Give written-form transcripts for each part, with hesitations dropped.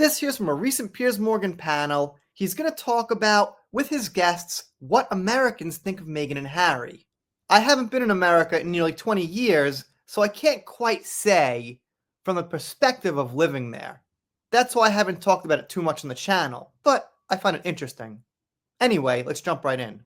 This here's from a recent Piers Morgan panel. He's going to talk about, with his guests, what Americans think of Meghan and Harry. I haven't been in America in nearly 20 years, so I can't quite say from the perspective of living there. That's why I haven't talked about it too much on the channel, but I find it interesting. Anyway, let's jump right in.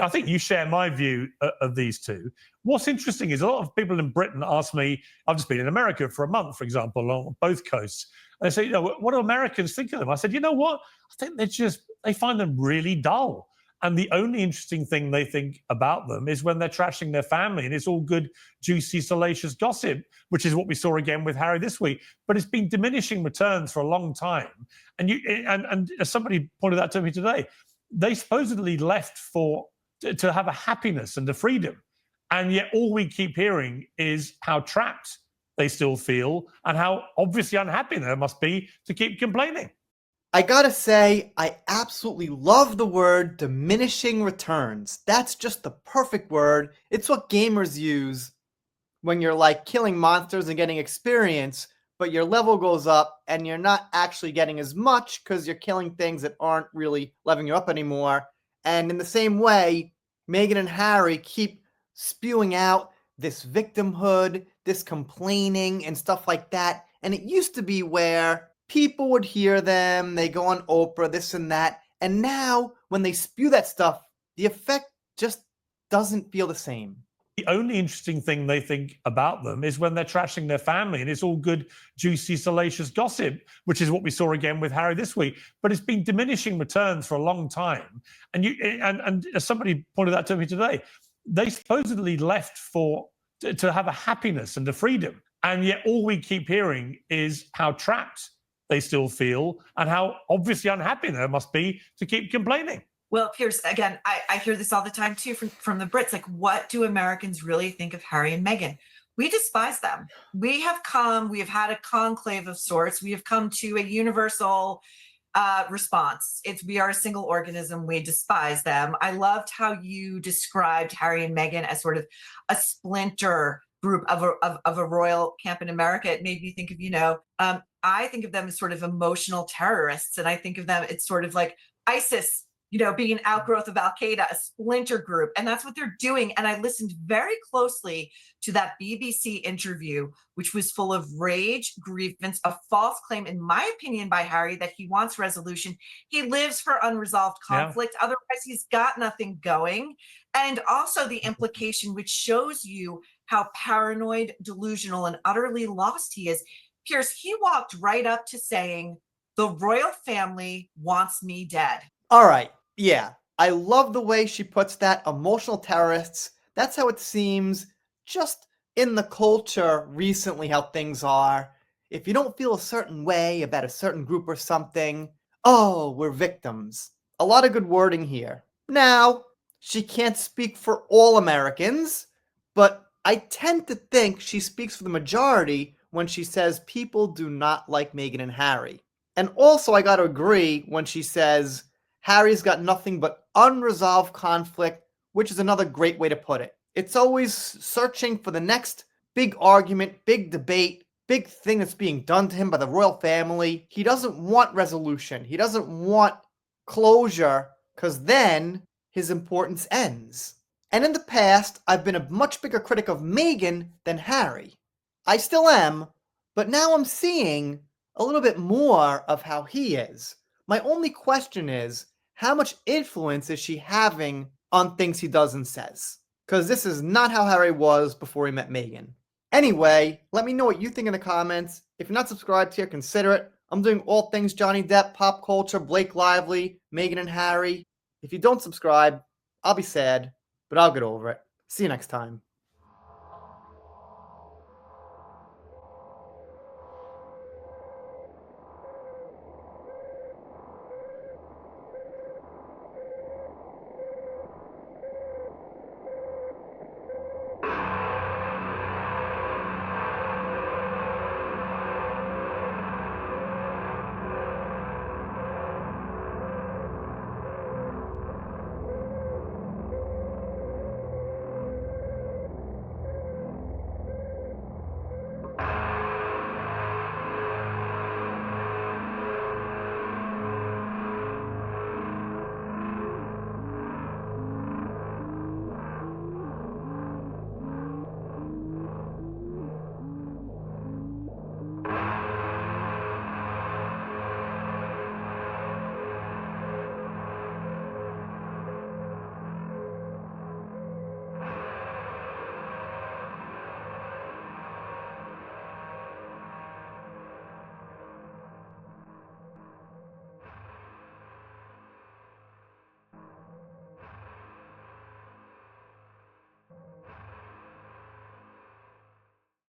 I think you share my view of these two. What's interesting is a lot of people in Britain ask me, I've just been in America for a month, for example, along both coasts. And they say, what do Americans think of them? I said, you know what? I think they find them really dull. And the only interesting thing they think about them is when they're trashing their family, and it's all good, juicy, salacious gossip, which is what we saw again with Harry this week. But it's been diminishing returns for a long time. And as somebody pointed out to me today, they supposedly left to have a happiness and a freedom. And yet all we keep hearing is how trapped they still feel and how obviously unhappy they must be to keep complaining. I gotta say, I absolutely love the word diminishing returns. That's just the perfect word. It's what gamers use when you're like killing monsters and getting experience, but your level goes up and you're not actually getting as much because you're killing things that aren't really leveling you up anymore. And in the same way, Meghan and Harry keep spewing out this victimhood, this complaining and stuff like that. And it used to be where people would hear them, they go on Oprah, this and that. And now when they spew that stuff, the effect just doesn't feel the same. The only interesting thing they think about them is when they're trashing their family, and it's all good, juicy, salacious gossip, which is what we saw again with Harry this week. But it's been diminishing returns for a long time. And as somebody pointed out to me today, they supposedly left to have a happiness and a freedom. And yet all we keep hearing is how trapped they still feel and how obviously unhappy they must be to keep complaining. Well, Piers, again, I hear this all the time, too, from the Brits. Like, what do Americans really think of Harry and Meghan? We despise them. We have had a conclave of sorts. We have come to a universal response. We are a single organism. We despise them. I loved how you described Harry and Meghan as sort of a splinter group of a royal camp in America. It made me think of, I think of them as sort of emotional terrorists. And I think of them, it's sort of like ISIS, being an outgrowth of Al-Qaeda, a splinter group. And that's what they're doing. And I listened very closely to that BBC interview, which was full of rage, grievance, a false claim, in my opinion, by Harry, that he wants resolution. He lives for unresolved conflict. Yeah. Otherwise, he's got nothing going. And also the implication, which shows you how paranoid, delusional, and utterly lost he is. Piers, he walked right up to saying, the royal family wants me dead. All right. Yeah, I love the way she puts that, emotional terrorists. That's how it seems just in the culture recently, how things are. If you don't feel a certain way about a certain group or something, oh, we're victims. A lot of good wording here. Now, she can't speak for all Americans, but I tend to think she speaks for the majority when she says people do not like Meghan and Harry. And also, I gotta agree when she says Harry's got nothing but unresolved conflict, which is another great way to put it. It's always searching for the next big argument, big debate, big thing that's being done to him by the royal family. He doesn't want resolution. He doesn't want closure, because then his importance ends. And in the past, I've been a much bigger critic of Meghan than Harry. I still am, but now I'm seeing a little bit more of how he is. My only question is, how much influence is she having on things he does and says? Because this is not how Harry was before he met Meghan. Anyway, let me know what you think in the comments. If you're not subscribed here, consider it. I'm doing all things Johnny Depp, pop culture, Blake Lively, Meghan and Harry. If you don't subscribe, I'll be sad, but I'll get over it. See you next time.